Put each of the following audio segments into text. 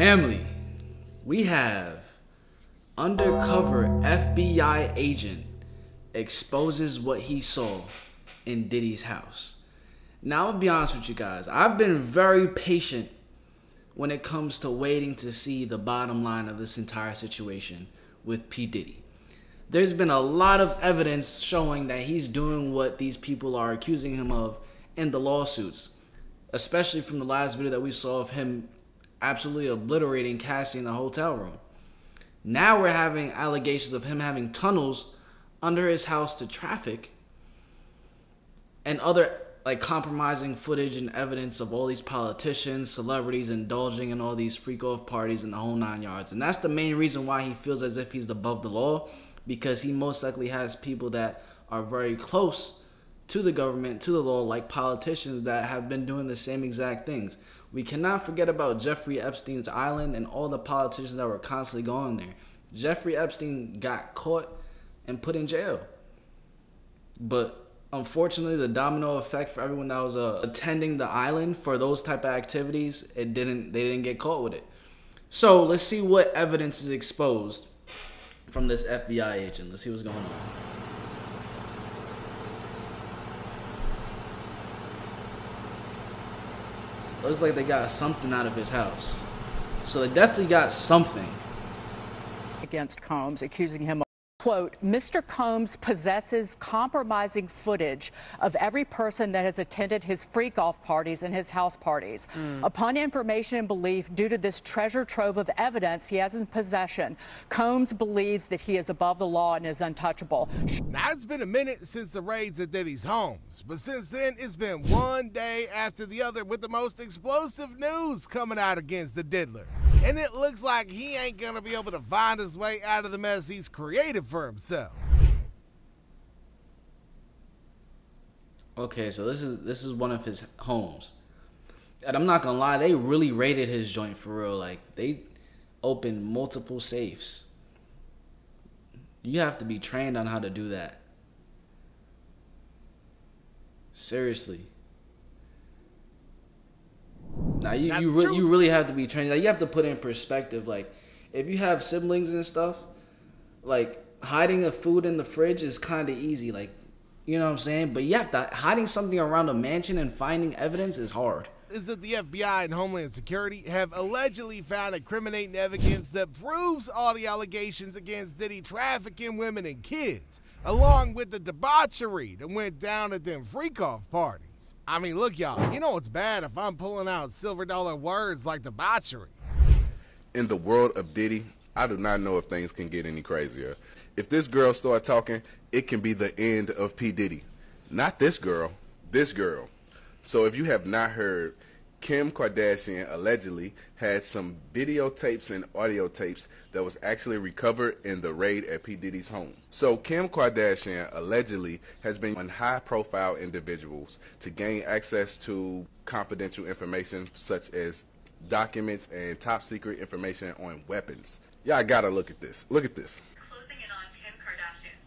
Family, we have undercover FBI agent exposes what he saw in Diddy's house. Now, I'm gonna be honest with you guys. I've been very patient when it comes to waiting to see the bottom line of this entire situation with P. Diddy. There's been a lot of evidence showing that he's doing what these people are accusing him of in the lawsuits, especially from the last video that we saw of him absolutely obliterating Cassie in the hotel room. Now we're having allegations of him having tunnels under his house to traffic and other compromising footage and evidence of all these politicians, celebrities indulging in all these freak-off parties in the whole 9 yards. And that's the main reason why he feels as if he's above the law, because he most likely has people that are very close to the government, to the law, like politicians that have been doing the same exact things. We cannot forget about Jeffrey Epstein's island and all the politicians that were constantly going there. Jeffrey Epstein got caught and put in jail. But unfortunately, the domino effect for everyone that was attending the island for those type of activities, they didn't get caught with it. So let's see what evidence is exposed from this FBI agent. Let's see what's going on. Looks like they got something out of his house. So they definitely got something. Against Combs, accusing him of, quote, Mr. Combs possesses compromising footage of every person that has attended his freak-off parties and his house parties. Upon information and belief, due to this treasure trove of evidence he has in possession, Combs believes that he is above the law and is untouchable. Now, it's been a minute since the raids at Diddy's homes, but since then, it's been one day after the other with the most explosive news coming out against the diddler. And it looks like he ain't gonna be able to find his way out of the mess he's created for himself. Okay, so this is one of his homes. And I'm not gonna lie, they really raided his joint for real. Like, they opened multiple safes. You have to be trained on how to do that. Seriously. Now you really have to be trained. Like, you have to put in perspective. Like, if you have siblings and stuff, like, hiding a food in the fridge is kind of easy. Like, you know what I'm saying? But you have to, hiding something around a mansion and finding evidence is hard. Is that the FBI and Homeland Security have allegedly found incriminating evidence that proves all the allegations against Diddy trafficking women and kids, along with the debauchery that went down at them freak-off parties. I mean, look, y'all, you know it's bad if I'm pulling out silver dollar words like debauchery. In the world of Diddy, I do not know if things can get any crazier. If this girl start talking, it can be the end of P. Diddy. Not this girl, this girl. So if you have not heard, Kim Kardashian allegedly had some videotapes and audio tapes that was actually recovered in the raid at P. Diddy's home. So Kim Kardashian allegedly has been on high-profile individuals to gain access to confidential information such as documents and top-secret information on weapons. Y'all gotta look at this. Look at this. Closing in on Kim Kardashian.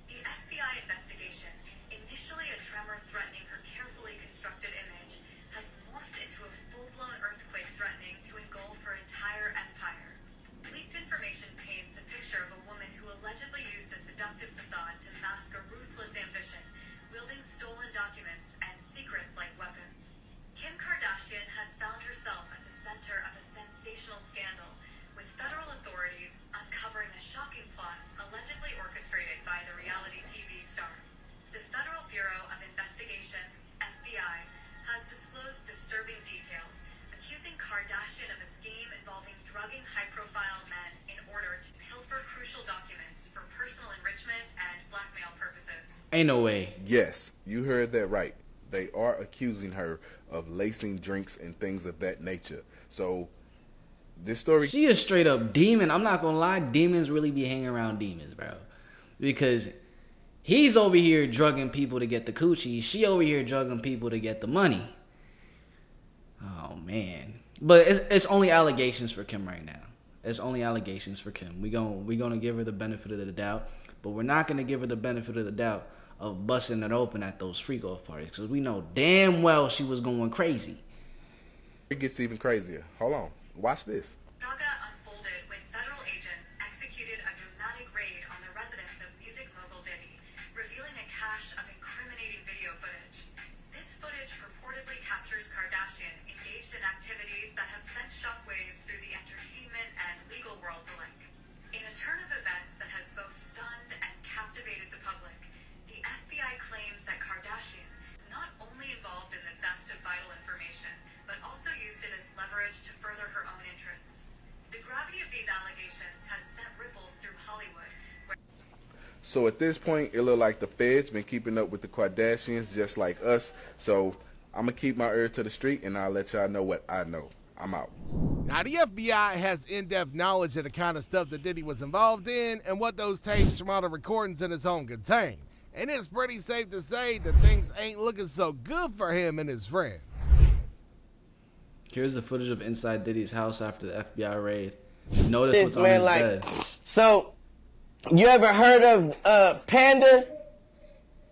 The FBI investigation, initially a tremor threatening her carefully constructed image, has morphed into a full-blown earthquake threatening to engulf her entire empire. Leaked information paints a picture of a woman who allegedly used a seductive facade to mask a ruthless ambition, wielding stolen documents and secrets like weapons. Kim Kardashian has found herself at the center of a sensational scandal, with federal authorities uncovering a shocking plot allegedly orchestrated by the reality TV star. The Federal Bureau of Investigation, FBI, has disclosed disturbing details, accusing Kardashian of a scheme involving drugging high-profile men in order to pilfer crucial documents for personal enrichment and blackmail purposes. Ain't no way. Yes, you heard that right. They are accusing her of lacing drinks and things of that nature. So this story, she is straight up demon. I'm not gonna lie, demons really be hanging around demons, bro. Because he's over here drugging people to get the coochie. She over here drugging people to get the money. Oh man. But it's only allegations for Kim right now. It's only allegations for Kim. We're gonna give her the benefit of the doubt, but we're not gonna give her the benefit of the doubt of busting it open at those freak-off parties, because we know damn well she was going crazy. It gets even crazier. Hold on. Watch this. Documents sent shockwaves through the entertainment and legal worlds alike. In a turn of events that has both stunned and captivated the public, the FBI claims that Kardashian is not only involved in the theft of vital information, but also used it as leverage to further her own interests. The gravity of these allegations has sent ripples through Hollywood. So at this point, it look like the Fed's been keeping up with the Kardashians just like us. So I'm going to keep my ear to the street, and I'll let y'all know what I know. I'm out. Now, the FBI has in-depth knowledge of the kind of stuff that Diddy was involved in and what those tapes from all the recordings in his home contain. And it's pretty safe to say that things ain't looking so good for him and his friends. Here's the footage of inside Diddy's house after the FBI raid. Notice what's on his bed. So, you ever heard of Panda?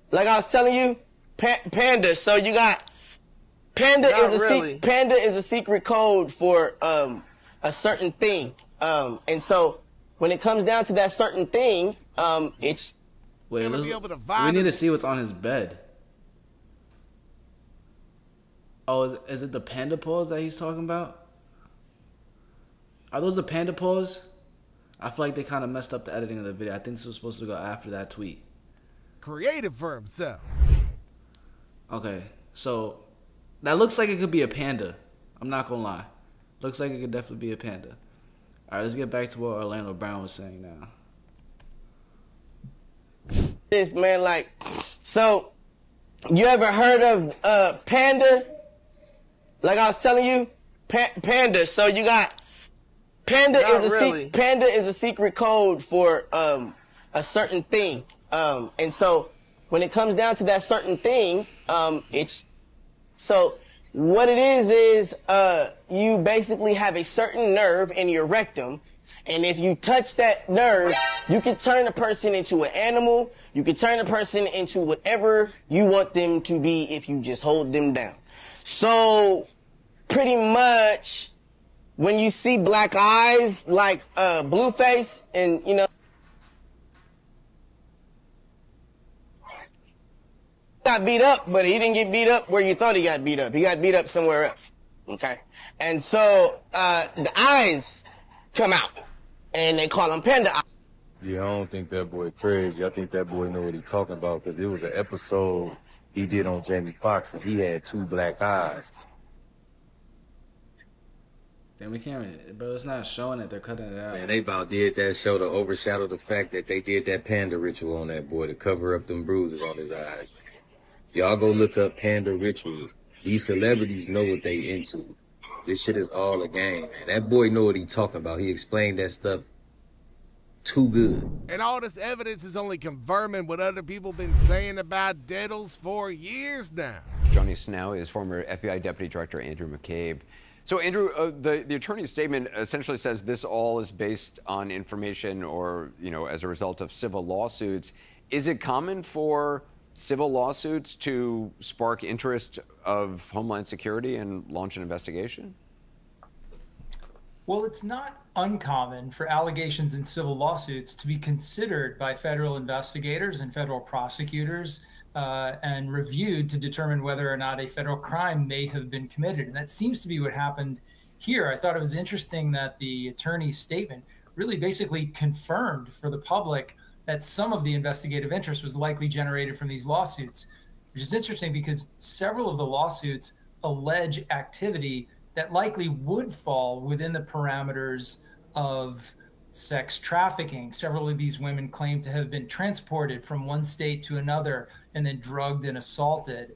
Like I was telling you, Panda. So you got Panda Panda is a secret code for a certain thing. And so when it comes down to that certain thing, it's wait. We need to see what's on his bed. Oh, is it the panda paws that he's talking about? Are those the panda paws? I feel like they kind of messed up the editing of the video. I think this was supposed to go after that tweet. Creative for himself. Okay, so that looks like it could be a panda. I'm not gonna lie. Looks like it could definitely be a panda. All right, let's get back to what Orlando Brown was saying now. This man, like, so you ever heard of Panda? Like I was telling you, Panda. So you got Panda is a secret code for a certain thing. And so when it comes down to that certain thing, it's so what it is you basically have a certain nerve in your rectum, and if you touch that nerve, you can turn a person into an animal. You can turn a person into whatever you want them to be if you just hold them down. So pretty much when you see black eyes like Blueface, and you know, got beat up, but he didn't get beat up where you thought he got beat up. He got beat up somewhere else. Okay, and so the eyes come out, and they call them panda eyes. Yeah, I don't think that boy crazy. I think that boy know what he's talking about, because there was an episode he did on Jamie Foxx, and he had 2 black eyes. Then we can't, bro. It's not showing it. They're cutting it out. Man, they about did that show to overshadow the fact that they did that panda ritual on that boy to cover up them bruises on his eyes. Y'all go look up panda rituals. These celebrities know what they into. This shit is all a game, man. That boy know what he talking about. He explained that stuff too good. And all this evidence is only confirming what other people been saying about Diddles for years now. Joining us now is former FBI Deputy Director Andrew McCabe. So, Andrew, the attorney's statement essentially says this all is based on information or, you know, as a result of civil lawsuits. Is it common for civil lawsuits to spark interest of Homeland Security and launch an investigation? Well, it's not uncommon for allegations in civil lawsuits to be considered by federal investigators and federal prosecutors and reviewed to determine whether or not a federal crime may have been committed. And that seems to be what happened here. I thought it was interesting that the attorney's statement really basically confirmed for the public that some of the investigative interest was likely generated from these lawsuits, which is interesting because several of the lawsuits allege activity that likely would fall within the parameters of sex trafficking. Several of these women claim to have been transported from one state to another and then drugged and assaulted,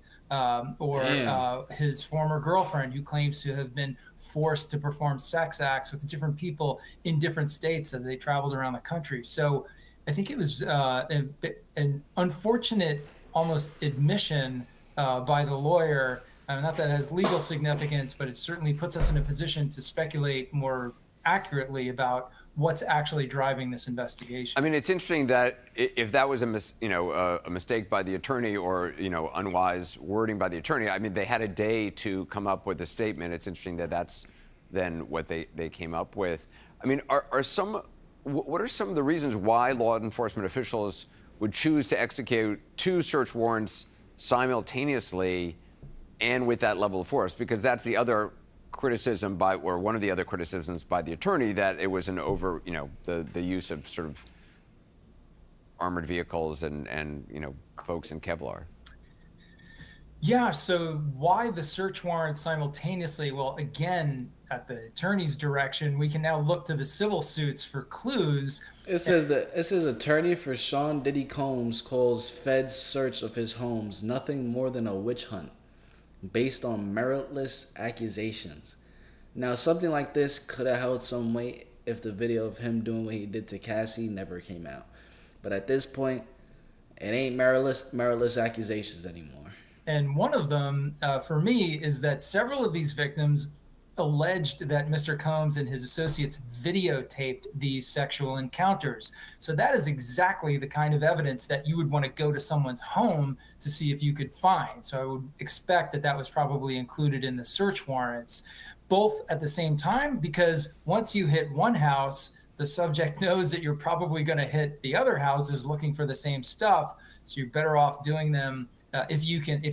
his former girlfriend who claims to have been forced to perform sex acts with different people in different states as they traveled around the country. So I think it was an unfortunate almost admission by the lawyer. Not that it has legal significance, but it certainly puts us in a position to speculate more accurately about what's actually driving this investigation. I mean, it's interesting that if that was a mistake by the attorney or, you know, unwise wording by the attorney, I mean, they had a day to come up with a statement. It's interesting that that's then what they came up with. I mean, what are some of the reasons why law enforcement officials would choose to execute 2 search warrants simultaneously and with that level of force? Because that's the other criticism by, or one of the other criticisms by the attorney, that it was an over, the use of sort of armored vehicles and folks in Kevlar. Yeah, so why the search warrant simultaneously? Well, again, at the attorney's direction, we can now look to the civil suits for clues. It says attorney for Sean Diddy Combs calls Fed's search of his homes nothing more than a witch hunt based on meritless accusations. Now, something like this could have held some weight if the video of him doing what he did to Cassie never came out. But at this point, it ain't meritless accusations anymore. And one of them, for me, is that several of these victims alleged that Mr. Combs and his associates videotaped these sexual encounters. So that is exactly the kind of evidence that you would want to go to someone's home to see if you could find. So I would expect that that was probably included in the search warrants, both at the same time, because once you hit one house, the subject knows that you're probably going to hit the other houses looking for the same stuff. So you're better off doing them. If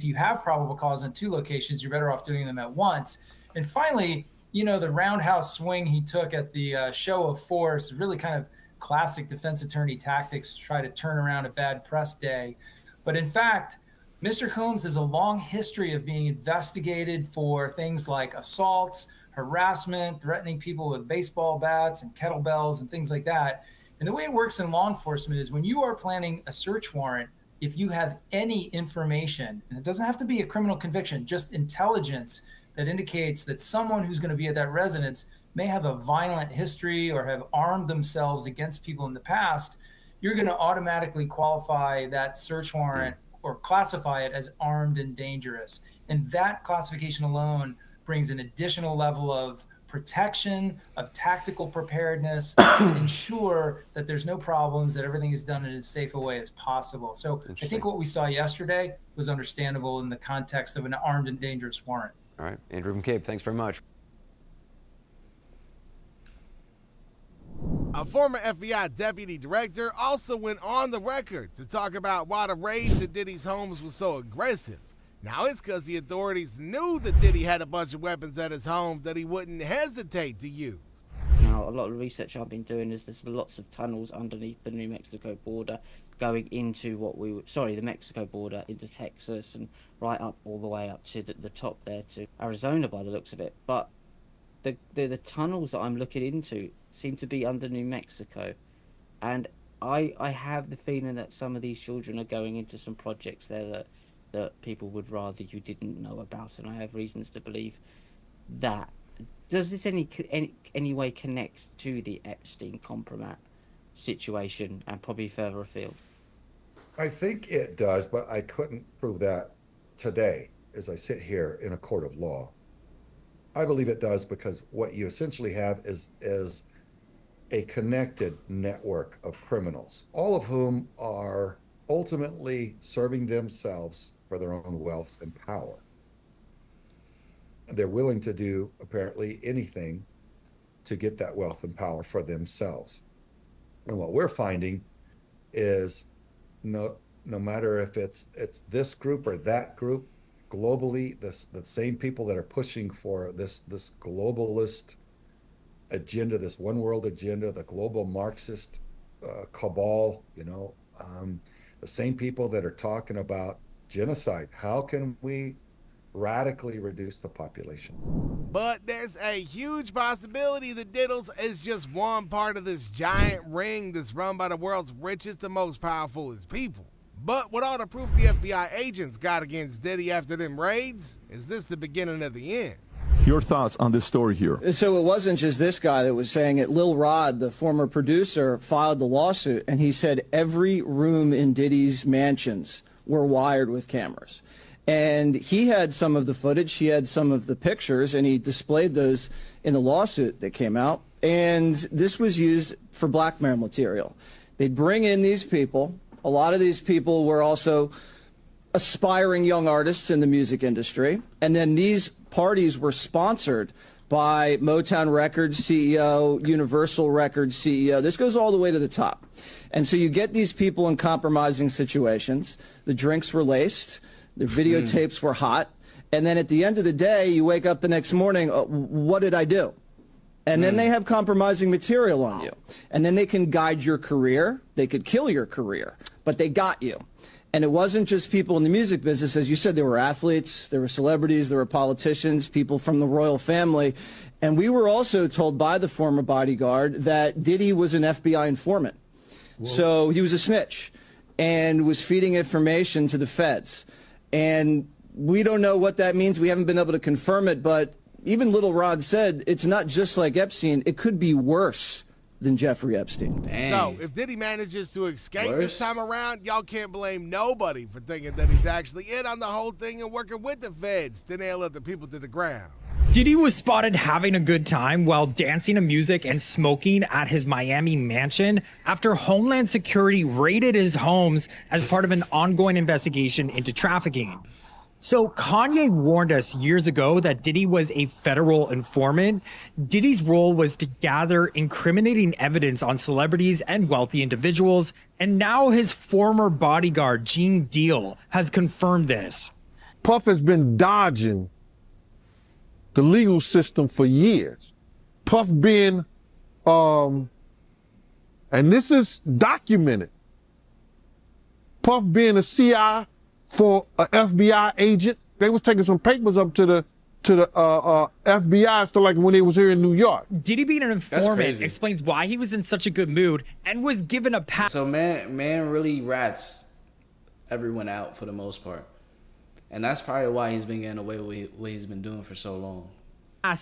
you have probable cause in two locations, you're better off doing them at once. And finally, the roundhouse swing he took at the show of force, really kind of classic defense attorney tactics to try to turn around a bad press day. But in fact, Mr. Combs has a long history of being investigated for things like assaults, harassment, threatening people with baseball bats and kettlebells and things like that. And the way it works in law enforcement is when you are planning a search warrant, if you have any information, and it doesn't have to be a criminal conviction, just intelligence that indicates that someone who's going to be at that residence may have a violent history or have armed themselves against people in the past, you're going to automatically qualify that search warrant or classify it as armed and dangerous. And that classification alone brings an additional level of protection, of tactical preparedness to ensure that there's no problems, that everything is done in as safe a way as possible. So I think what we saw yesterday was understandable in the context of an armed and dangerous warrant. All right, Andrew McCabe, thanks very much. A former FBI deputy director also went on the record to talk about why the raids at Diddy's homes was so aggressive. Now it's because the authorities knew that Diddy had a bunch of weapons at his home that he wouldn't hesitate to use. Now, a lot of the research I've been doing is there's lots of tunnels underneath the New Mexico border going into the Mexico border into Texas and right up all the way up to the top there to Arizona by the looks of it. But the tunnels that I'm looking into seem to be under New Mexico. And I have the feeling that some of these children are going into some projects there that people would rather you didn't know about, and I have reasons to believe that. Does this any way connect to the Epstein compromat situation and probably further afield? I think it does, but I couldn't prove that today as I sit here in a court of law. I believe it does because what you essentially have is a connected network of criminals, all of whom are ultimately serving themselves for their own wealth and power. They're willing to do apparently anything to get that wealth and power for themselves. And what we're finding is no matter if it's this group or that group, globally, the same people that are pushing for this globalist agenda, this one world agenda, the global Marxist cabal, the same people that are talking about genocide. How can we radically reduce the population? But there's a huge possibility that Diddles is just one part of this giant ring that's run by the world's richest and most powerful people. But with all the proof the FBI agents got against Diddy after them raids, is this the beginning of the end? Your thoughts on this story here? So it wasn't just this guy that was saying it. Lil Rod, the former producer, filed the lawsuit, and he said every room in Diddy's mansions were wired with cameras. And he had some of the footage, he had some of the pictures, and he displayed those in the lawsuit that came out. And this was used for blackmail material. They'd bring in these people. A lot of these people were also aspiring young artists in the music industry. And then these parties were sponsored by Motown Records CEO, Universal Records CEO. This goes all the way to the top. And so you get these people in compromising situations. The drinks were laced. The videotapes were hot. And then at the end of the day, you wake up the next morning, what did I do? And then they have compromising material on you. And then they can guide your career. They could kill your career, but they got you. And it wasn't just people in the music business. As you said, there were athletes, there were celebrities, there were politicians, people from the royal family. And we were also told by the former bodyguard that Diddy was an FBI informant. Whoa. So he was a snitch and was feeding information to the feds. And we don't know what that means. We haven't been able to confirm it, but even Little Rod said it's not just like Epstein. It could be worse than Jeffrey Epstein. Dang. So if Diddy manages to escape this time around, y'all can't blame nobody for thinking that he's actually in on the whole thing and working with the feds to nail up the people to the ground. Diddy was spotted having a good time while dancing to music and smoking at his Miami mansion after Homeland Security raided his homes as part of an ongoing investigation into trafficking. So Kanye warned us years ago that Diddy was a federal informant. Diddy's role was to gather incriminating evidence on celebrities and wealthy individuals. And now his former bodyguard, Gene Deal, has confirmed this. Puff has been dodging the legal system for years. Puff being, and this is documented, Puff being a CI for an FBI agent. They was taking some papers up to the FBI, so like when they was here in New York. Diddy being an informant explains why he was in such a good mood and was given a pass. So man really rats everyone out for the most part. And that's probably why he's been getting away with what he's been doing for so long.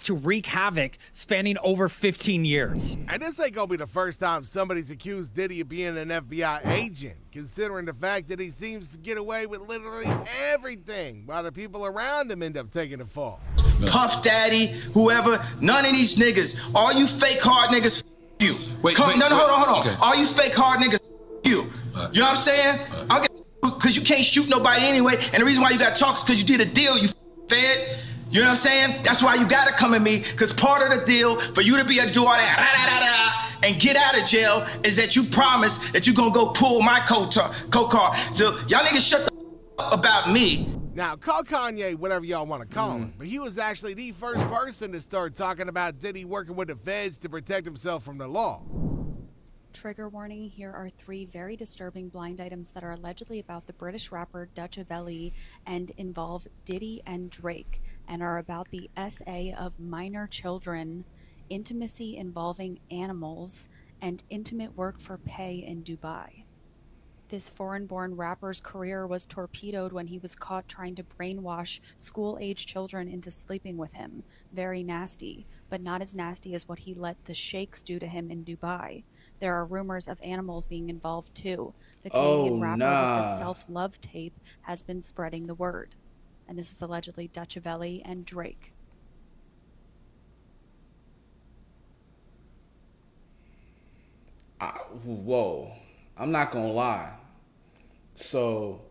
To wreak havoc spanning over 15 years. And this ain't gonna be the first time somebody's accused Diddy of being an FBI agent, considering the fact that he seems to get away with literally everything while the people around him end up taking the fall. Puff Daddy, whoever, none of these niggas, all you fake hard niggas, you. Hold on. Okay. All you fake hard niggas, you. You know what I'm saying? Because you can't shoot nobody anyway, and the reason why you got talk is because you did a deal, you fed. You know what I'm saying? That's why you gotta come at me, because part of the deal for you to be a do all that and get out of jail is that you promise that you're gonna go pull my co-car. So y'all niggas shut the up about me. Now, call Kanye whatever y'all want to call him, but he was actually the first person to start talking about Diddy working with the feds to protect himself from the law. Trigger warning, here are 3 very disturbing blind items that are allegedly about the British rapper Dutchavelli and involve Diddy and Drake, and are about the SA of minor children, intimacy involving animals, and intimate work for pay in Dubai. This foreign-born rapper's career was torpedoed when he was caught trying to brainwash school-age children into sleeping with him. Very nasty, but not as nasty as what he let the sheikhs do to him in Dubai. There are rumors of animals being involved too. The Canadian rapper with the self-love tape has been spreading the word. And this is allegedly Dutchavelli and Drake. Whoa. I'm not gonna lie. So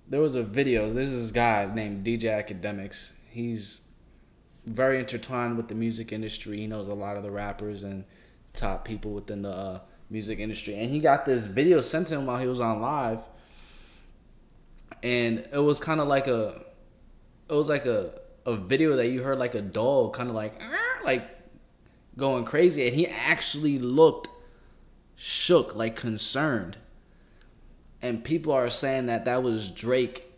there was a video. There's this guy named DJ Academics. He's very intertwined with the music industry. He knows a lot of the rappers and top people within the music industry. And he got this video sent to him while he was on live. And it was kind of like a video that you heard like a dog kind of like going crazy. And he actually looked shook, like concerned. And people are saying that that was Drake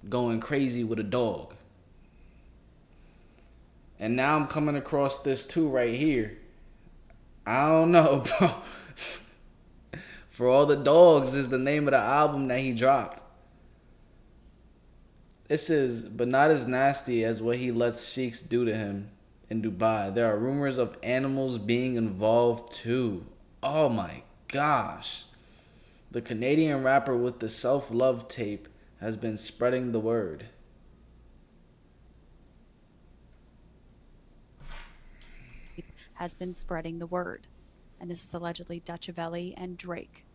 going crazy with a dog. And now I'm coming across this too right here. I don't know, bro. For All the Dogs is the name of the album that he dropped. It says, but not as nasty as what he lets sheiks do to him in Dubai. There are rumors of animals being involved too. Oh my gosh. The Canadian rapper with the self-love tape has been spreading the word. And this is allegedly Dutchavelli and Drake.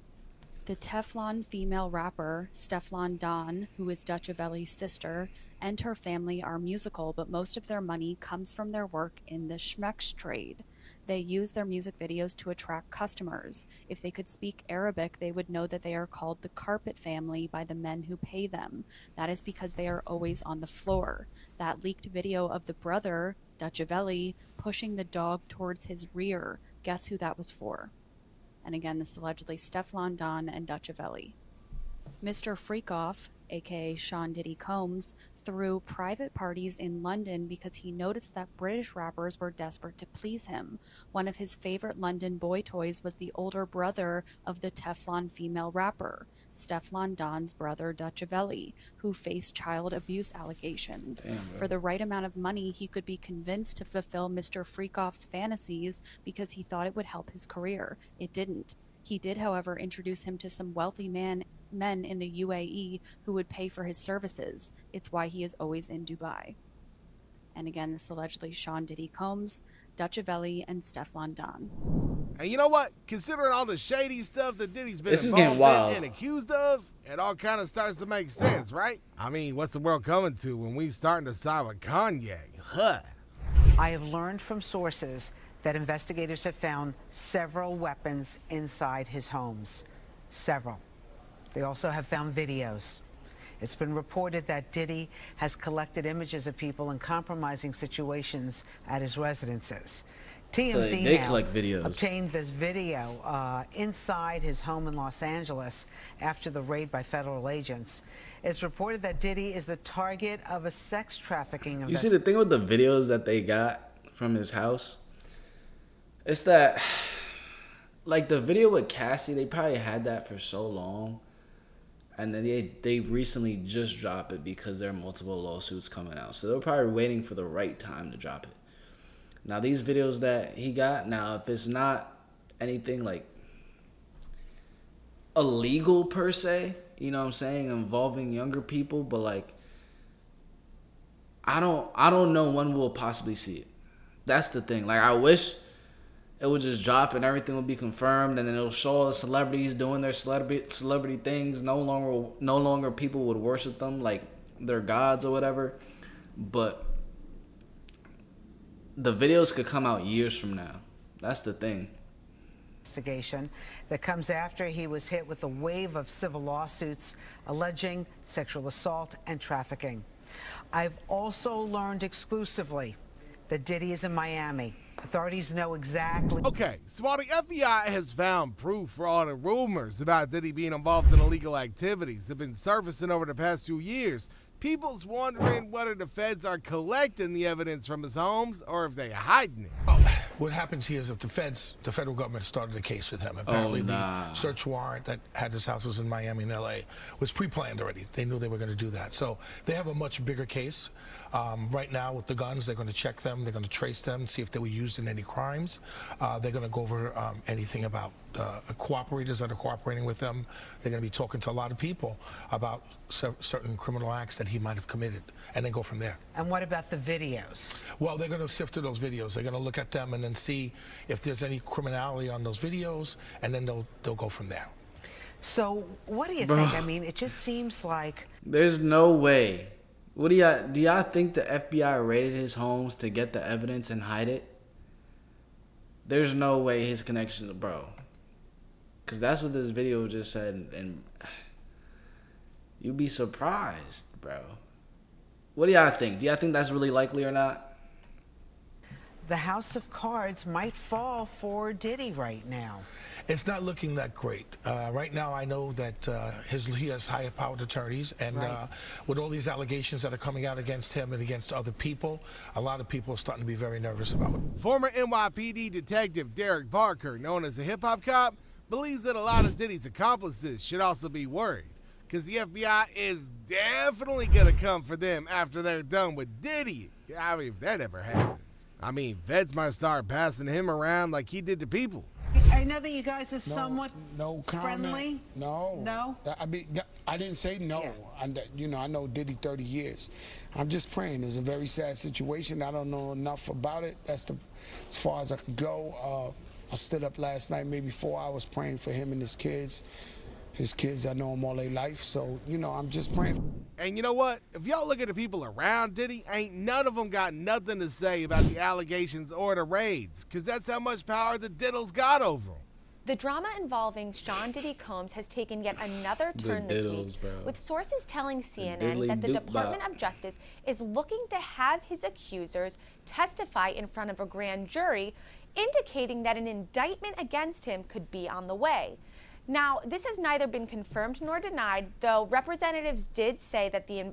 The Teflon female rapper Stefflon Don, who is Dutchavelli's sister, and her family are musical, but most of their money comes from their work in the schmex trade. They use their music videos to attract customers. If they could speak Arabic, they would know that they are called the Carpet Family by the men who pay them. That is because they are always on the floor. That leaked video of the brother, Dutchavelli, pushing the dog towards his rear. Guess who that was for? And again, this is allegedly Stefflon Don and Dutchavelli. Mr. Freakoff, aka Sean Diddy Combs, threw private parties in London because he noticed that British rappers were desperate to please him. One of his favorite London boy toys was the older brother of the Teflon female rapper, Stefflon Don's brother Dutchavelli, who faced child abuse allegations. For the right amount of money, he could be convinced to fulfill Mr. Freakoff's fantasies because he thought it would help his career. It didn't. He did, however, introduce him to some wealthy men in the UAE who would pay for his services. It's why he is always in Dubai. And again, this allegedly Sean Diddy Combs, Dutchavelli, and Stefflon Don. And you know what? Considering all the shady stuff that Diddy's been This is getting involved wild. in and accused of, it all kind of starts to make sense, right? I mean, what's the world coming to when we starting to side with Kanye? Huh. I have learned from sources that investigators have found several weapons inside his homes. Several. They also have found videos. It's been reported that Diddy has collected images of people in compromising situations at his residences. TMZ they now collect videos. obtained this video inside his home in Los Angeles after the raid by federal agents. It's reported that Diddy is the target of a sex trafficking You see, the thing with the videos that they got from his house, it's that, like the video with Cassie, they probably had that for so long. And then they recently just dropped it because there are multiple lawsuits coming out. So they're probably waiting for the right time to drop it. Now, these videos that he got, now, if it's not anything like illegal per se, you know what I'm saying, involving younger people, but like, I don't know when we'll possibly see it. That's the thing. Like, I wish it would just drop and everything will be confirmed, and then it'll show all the celebrities doing their celebrity things. No longer people would worship them like they're gods or whatever. But the videos could come out years from now. That's the thing. Investigation that comes after he was hit with a wave of civil lawsuits alleging sexual assault and trafficking. I've also learned exclusively that Diddy is in Miami. Authorities know exactly. Okay, so while the FBI has found proof for all the rumors about Diddy being involved in illegal activities that have been surfacing over the past few years, people's wondering whether the feds are collecting the evidence from his homes or if they're hiding it. What happens here is that the federal government started a case with him. Apparently, the search warrant that had his houses in Miami and LA was pre-planned already. They knew they were going to do that. So they have a much bigger case. Right now, with the guns, they're going to check them. They're going to trace them, see if they were used in any crimes. They're going to go over anything about cooperators that are cooperating with them. They're going to be talking to a lot of people about certain criminal acts that he might have committed, and then go from there. And what about the videos? Well, they're going to sift through those videos. They're going to look at them and then see if there's any criminality on those videos, and then they'll go from there. So what do you think? I mean, it just seems like There's no way. What do y'all think the FBI raided his homes to get the evidence and hide it? There's no way his connections, bro. Because that's what this video just said, and you'd be surprised, bro. What do y'all think? Do y'all think that's really likely or not? the house of cards might fall for Diddy right now. It's not looking that great. Right now, I know that he has high-powered attorneys, and with all these allegations that are coming out against him and against other people, a lot of people are starting to be very nervous about it. Former NYPD detective Derek Barker, known as the hip-hop cop, believes that a lot of Diddy's accomplices should also be worried, because the FBI is definitely going to come for them after they're done with Diddy. I mean, if that ever happens. I mean, feds might start passing him around like he did to people. I know that you guys are somewhat friendly. No. I mean, I didn't say no. Yeah. I know Diddy 30 years. I'm just praying. It's a very sad situation. I don't know enough about it. That's as far as I could go. I stood up last night, maybe 4 hours, praying for him and his kids. his kids. I know him all their life, so, you know, I'm just praying. And you know what? If y'all look at the people around Diddy, ain't none of them got nothing to say about the allegations or the raids, because that's how much power the Diddles got over him. The drama involving Sean Diddy Combs has taken yet another turn this week, with sources telling CNN that the Department of Justice is looking to have his accusers testify in front of a grand jury, indicating that an indictment against him could be on the way. Now, this has neither been confirmed nor denied, though representatives did say that the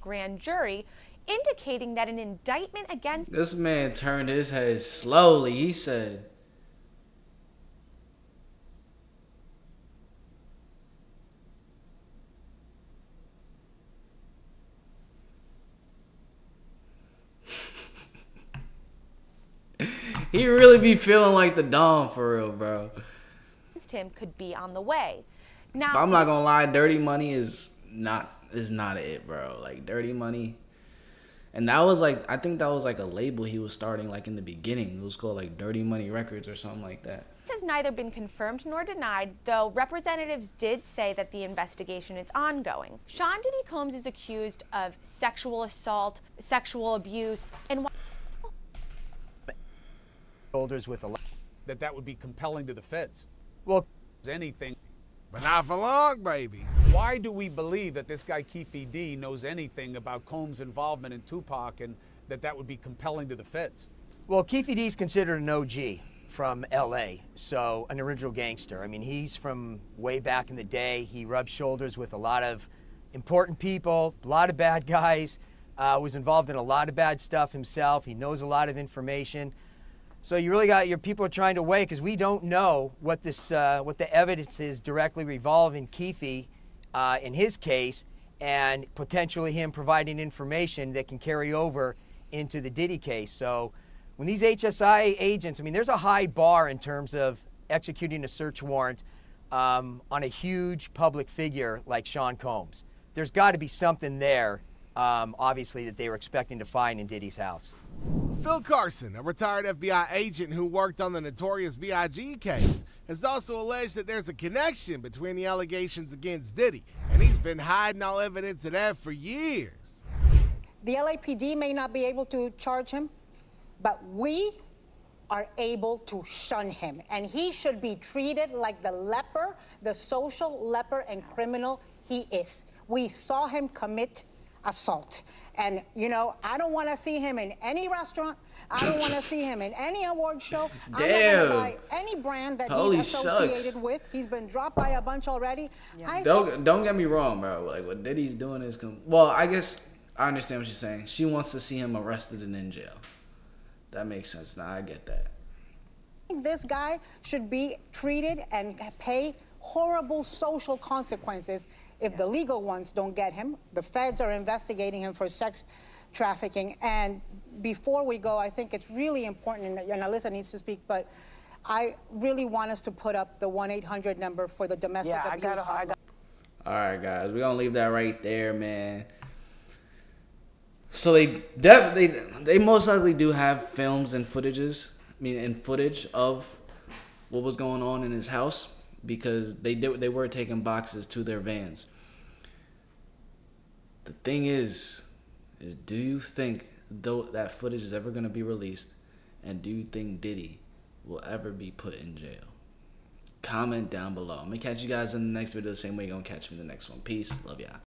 grand jury, indicating that an indictment against... This man turned his head slowly. He said... He really be feeling like the Dom for real, bro. Him could be on the way. Now, but I'm not gonna lie, Dirty Money is not it, bro. Like Dirty Money, and that was like, I think that was like a label he was starting like in the beginning. It was called like Dirty Money Records or something like that. This has neither been confirmed nor denied, though representatives did say that the investigation is ongoing. Sean Diddy Combs is accused of sexual assault, sexual abuse, and shoulders with a that would be compelling to the feds. Well, anything. But not for long, baby. Why do we believe that this guy Keefe D knows anything about Combs' involvement in Tupac and that would be compelling to the feds? Well, Keefe D is considered an OG from LA, so an original gangster. I mean, he's from way back in the day. He rubbed shoulders with a lot of important people, a lot of bad guys, was involved in a lot of bad stuff himself. He knows a lot of information. So you really got your people are trying to weigh, because we don't know what this, what the evidence is directly revolving Keefe in his case, and potentially him providing information that can carry over into the Diddy case. So when these HSI agents, I mean, there's a high bar in terms of executing a search warrant on a huge public figure like Sean Combs. There's got to be something there, obviously, that they were expecting to find in Diddy's house. Phil Carson, a retired FBI agent who worked on the Notorious B.I.G. case, has also alleged that there's a connection between the allegations against Diddy, and he's been hiding all evidence of that for years. The LAPD may not be able to charge him, but we are able to shun him, and he should be treated like the leper, the social leper and criminal he is. We saw him commit assault. And, you know, I don't want to see him in any restaurant. I don't want to see him in any award show. Damn. I'm not going to buy any brand that Holy he's associated shucks. with. He's been dropped by a bunch already. Yeah. Don't get me wrong, bro. Like, what Diddy's doing is... Well, I guess I understand what you're saying. She wants to see him arrested and in jail. That makes sense. Now, I get that. This guy should be treated and pay horrible social consequences if the legal ones don't get him. The feds are investigating him for sex trafficking. And before we go, I think it's really important, and Alyssa needs to speak, but I really want us to put up the 1-800 number for the domestic abuse hotline. All right, guys, we're gonna leave that right there, man. So they most likely do have films and footage of what was going on in his house, because they were taking boxes to their vans. The thing is do you think that footage is ever going to be released, and do you think Diddy will ever be put in jail? Comment down below. I'm going to catch you guys in the next video the same way you're going to catch me in the next one. Peace. Love y'all.